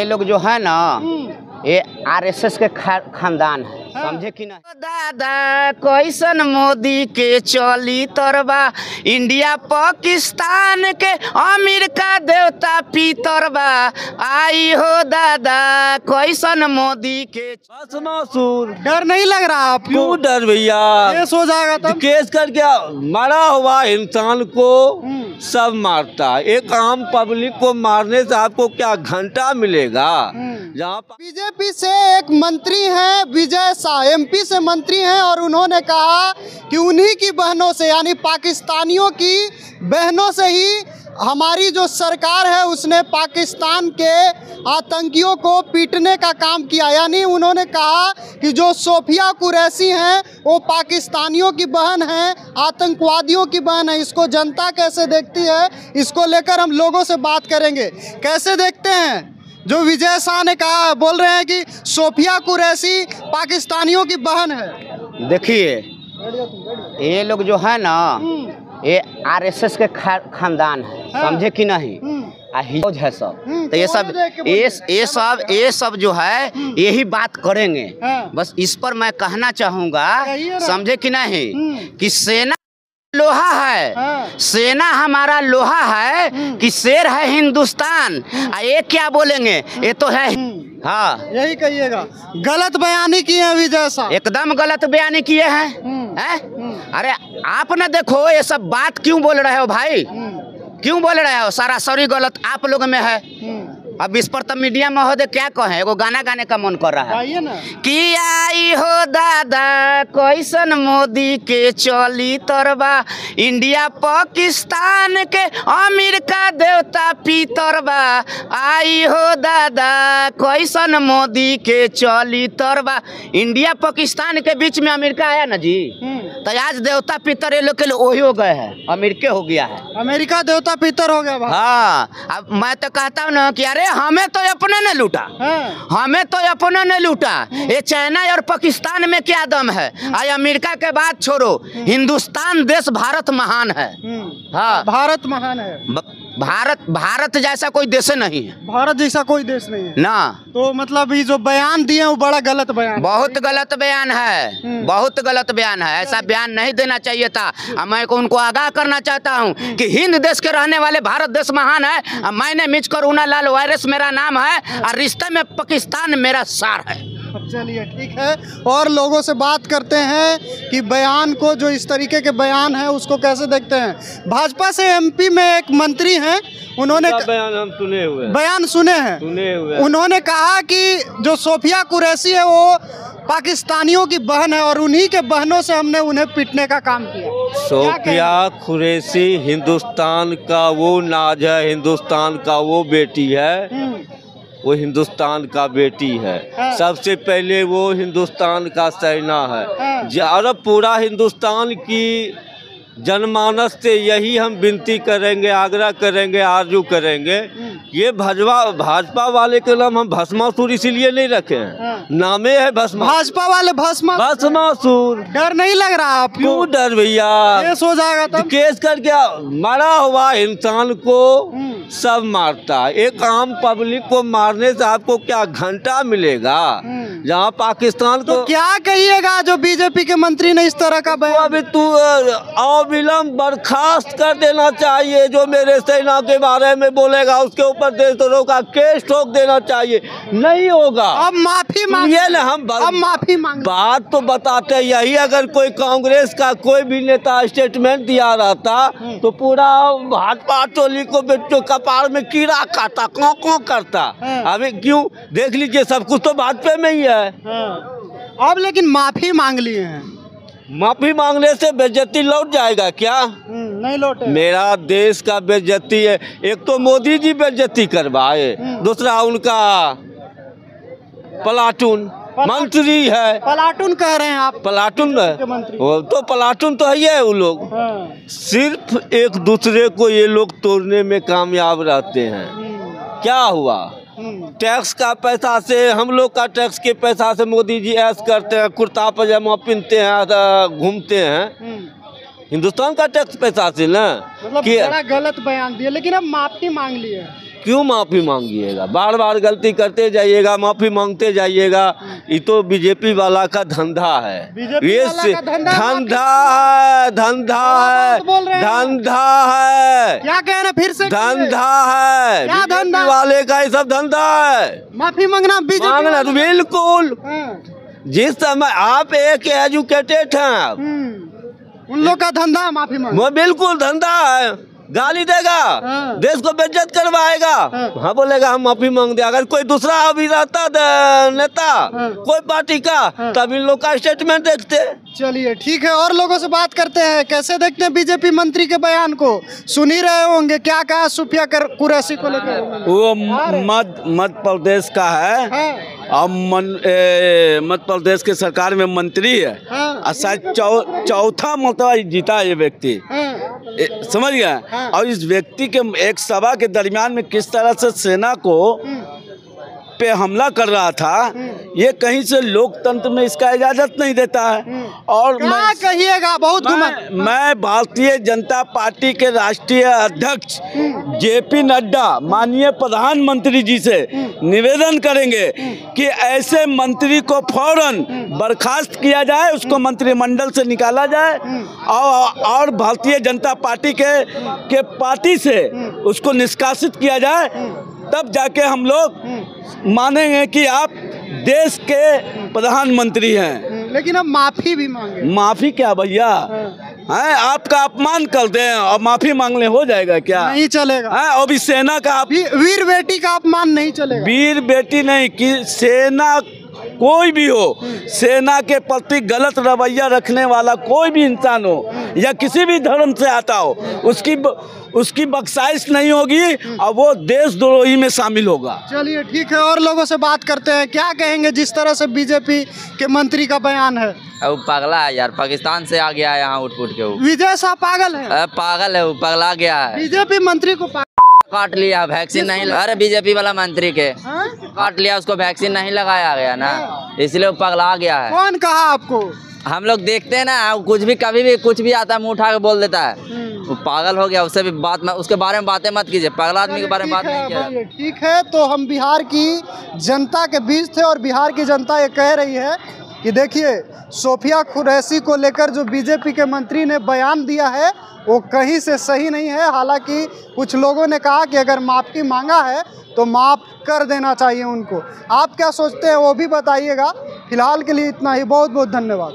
ये लोग जो है ना, ये आरएसएस के खानदान है, समझे कि नहीं। दादा कैसन मोदी के चली तरबा, इंडिया पाकिस्तान के अमेरिका देवता पितरबा, आई हो दादा कैसन मोदी के। मासूर डर नहीं लग रहा आपको? क्यों डर भैया, केस हो जाएगा तब। केस कर क्या, मरा हुआ इंसान को सब मारता है, एक आम पब्लिक को मारने से आपको क्या घंटा मिलेगा। जहाँ बीजेपी से एक मंत्री हैं विजय शाह, एमपी से मंत्री हैं, और उन्होंने कहा कि उन्हीं की बहनों से यानी पाकिस्तानियों की बहनों से ही हमारी जो सरकार है उसने पाकिस्तान के आतंकियों को पीटने का काम किया। यानी उन्होंने कहा कि जो सोफिया कुरैशी हैं वो पाकिस्तानियों की बहन हैं, आतंकवादियों की बहन है। इसको जनता कैसे देखती है, इसको लेकर हम लोगों से बात करेंगे। कैसे देखते हैं जो विजय शाह ने कहा, बोल रहे हैं कि सोफिया कुरैशी पाकिस्तानियों की बहन है। देखिए ये लोग जो है ना, ये आरएसएस के खानदान है, समझे कि नहीं। हिजोज है सब, तो ये सब जो है यही बात करेंगे। बस इस पर मैं कहना चाहूँगा, समझे कि नहीं, कि सेना लोहा है, सेना हमारा लोहा है, कि शेर है हिंदुस्तान। ये क्या बोलेंगे, ये तो है। हाँ यही कहिएगा। गलत बयानी की है विजय शाह, एकदम गलत बयानी किए हैं। अरे आपने देखो ये सब बात क्यों बोल रहे हो भाई, क्यों बोल रहे हो, सारा सॉरी गलत आप लोग में है। अब इस पर तो मीडिया महोदय क्या कहे, वो गाना गाने का मन कर रहा है ना? कि आई हो दादा कैसन मोदी के चली तरबा, इंडिया पाकिस्तान के अमेरिका देवता पितरबा, आई हो दादा कैसन मोदी के चली तरबा। इंडिया पाकिस्तान के बीच में अमेरिका आया ना जी, तो आज देवता पितर ये लोग के लिए वही हो गए हैं, अमेरिका हो गया है, अमेरिका देवता पितर हो गया। हाँ, अब मैं तो कहता हूँ ना कि अरे हमें तो अपने ने लूटा, हमें तो अपने ने लूटा। ये चाइना और पाकिस्तान में क्या दम है, आज अमेरिका के बात छोड़ो, हिंदुस्तान देश भारत महान है। हाँ भारत महान है, भारत जैसा कोई देश नहीं है, भारत जैसा कोई देश नहीं है ना। तो मतलब ये जो बयान दिए वो बड़ा गलत बयान, बहुत गलत बयान है, बहुत गलत बयान है। ऐसा बयान नहीं देना चाहिए था। मैं उनको आगाह करना चाहता हूं कि हिंद देश के रहने वाले भारत देश महान है। मैंने मिर्च करुणा लाल वायरस मेरा नाम है, और रिश्ते में पाकिस्तान मेरा सार है। चलिए ठीक है, और लोगों से बात करते हैं कि बयान को, जो इस तरीके के बयान है उसको कैसे देखते हैं। भाजपा से एमपी में एक मंत्री हैं, उन्होंने बयान हम सुने हुए, बयान सुने हैं। उन्होंने कहा कि जो सोफिया कुरैशी है वो पाकिस्तानियों की बहन है, और उन्हीं के बहनों से हमने उन्हें पीटने का काम किया। सोफिया कुरैशी हिंदुस्तान का वो नाज है, हिंदुस्तान का वो बेटी है, वो हिंदुस्तान का बेटी है। सबसे पहले वो हिंदुस्तान का सेना है। और पूरा हिंदुस्तान की जनमानस से यही हम विनती करेंगे, आग्रह करेंगे, आरजू करेंगे। ये भाजपा वाले के नाम हम भस्मासुर इसीलिए नहीं रखे हैं, नामे है भस्मा। भाजपा वाले भस्मासुर। डर नहीं लग रहा आपको? क्यों डर भैया, केस हो जाएगा तब। केस कर क्या, मरा हुआ इंसान को सब मारता है, एक आम पब्लिक को मारने से आपको क्या घंटा मिलेगा। जहाँ पाकिस्तान को तो क्या कहिएगा जो बीजेपी के मंत्री ने इस तरह का बयान, अभी तू अविलंब बर्खास्त कर देना चाहिए। जो मेरे सेना के बारे में बोलेगा उसके ऊपर देशद्रोह का केस ठोक देना चाहिए। नहीं होगा, अब माफी मांगिए ना, हम अब माफी मांग। बात तो बताते यही, अगर कोई कांग्रेस का कोई भी नेता स्टेटमेंट दिया रहता तो पूरा भाजपा टोली को बच्चों कपार में कीड़ा काटा, कौं करता। अभी क्यों, देख लीजिए सब कुछ तो भाजपा में ही है। अब लेकिन माफी मांग लिए हैं, माफी मांगने से बेइज्जती लौट जाएगा क्या? नहीं लौटे। मेरा देश का बेइज्जती है, एक तो मोदी जी बेइज्जती करवाए, दूसरा उनका प्लाटून मंत्री है। प्लाटून कह रहे हैं आप? प्लाटून है, वो तो प्लाटून तो है वो लोग। सिर्फ एक दूसरे को ये लोग तोड़ने में कामयाब रहते हैं। क्या हुआ, टैक्स का पैसा से, हम लोग का टैक्स के पैसा से मोदी जी ऐश करते हैं, कुर्ता पजामा पहनते हैं, घूमते हैं। हिंदुस्तान का टैक्स पैसा से ना, मतलब बड़ा गलत बयान दिया, लेकिन अब माफी मांग लिए। क्यों माफ़ी मांगिएगा? बार बार गलती करते जाइएगा, माफ़ी मांगते जाइएगा। ये तो बीजेपी वाला का धंधा है। बीजेपी वाला का धंधा है। क्या कह रहे फिर से? धंधा है। क्या धंधा? वाले का ये सब धंधा है। माफी मांगना बीजेपी मांगना तो बिल्कुल। हाँ। जिस समय आप एक एजुकेटेड हैं आप, उन लोग का धंधा है माफी मांगना। वो बिल्कुल धंधा है। गाली देगा, हाँ। देश को बेइज्जत करवाएगा, हाँ बोलेगा हम माफी मांग दे। अगर कोई दूसरा अभी रहता नेता कोई पार्टी का, तब इन लोग का स्टेटमेंट देखते। चलिए ठीक है, और लोगों से बात करते हैं। कैसे देखते हैं बीजेपी मंत्री के बयान को? सुन ही रहे होंगे क्या कहा सुफिया कुरैशी को लेकर। वो मध्य प्रदेश का है। अब मध्य प्रदेश के सरकार में मंत्री है। शायद चौथा मरतबा जीता ये व्यक्ति, समझ गया। और इस व्यक्ति के एक सभा के दरमियान में किस तरह से सेना को पे हमला कर रहा था, ये कहीं से लोकतंत्र में इसका इजाजत नहीं देता है। और क्या कहिएगा? बहुत मैं भारतीय जनता पार्टी के राष्ट्रीय अध्यक्ष जेपी नड्डा माननीय प्रधानमंत्री जी से निवेदन करेंगे कि ऐसे मंत्री को फौरन बर्खास्त किया जाए, उसको मंत्रिमंडल से निकाला जाए और भारतीय जनता पार्टी के पार्टी से उसको निष्कासित किया जाए। तब जाके हम लोग मानेंगे कि आप देश के प्रधानमंत्री हैं। लेकिन अब माफी भी मांगे। माफी क्या भैया है? आपका अपमान कर दें और माफी मांगने हो जाएगा क्या? नहीं चलेगा। है अभी सेना का वीर बेटी का अपमान नहीं चलेगा। वीर बेटी नहीं कि सेना कोई भी हो, सेना के प्रति गलत रवैया रखने वाला कोई भी इंसान हो या किसी भी धर्म से आता हो, उसकी बख्शाइश नहीं होगी और वो देशद्रोही में शामिल होगा। चलिए ठीक है, और लोगों से बात करते हैं। क्या कहेंगे जिस तरह से बीजेपी के मंत्री का बयान है? वो पागला है यार, पाकिस्तान से आ गया है यहाँ उठ के। वो विजय शाह पागल है। पागल है, वो पगला गया है। बीजेपी मंत्री को काट लिया, वैक्सीन नहीं। अरे बीजेपी वाला मंत्री के काट लिया, उसको वैक्सीन नहीं लगाया गया ना, इसलिए वो पगला गया है। कौन कहा आपको? हम लोग देखते हैं ना, कुछ भी कभी भी कुछ भी आता है मुंह उठा के बोल देता है। वो पागल हो गया, उससे भी बात उसके बारे में बातें मत कीजिए। पागल आदमी के बारे में बात नहीं कीजिए। ठीक है, तो हम बिहार की जनता के बीच थे और बिहार की जनता ये कह रही है कि देखिए सोफिया कुरैशी को लेकर जो बीजेपी के मंत्री ने बयान दिया है वो कहीं से सही नहीं है। हालांकि कुछ लोगों ने कहा कि अगर माफ़ी मांगा है तो माफ़ कर देना चाहिए उनको। आप क्या सोचते हैं वो भी बताइएगा। फिलहाल के लिए इतना ही, बहुत बहुत धन्यवाद।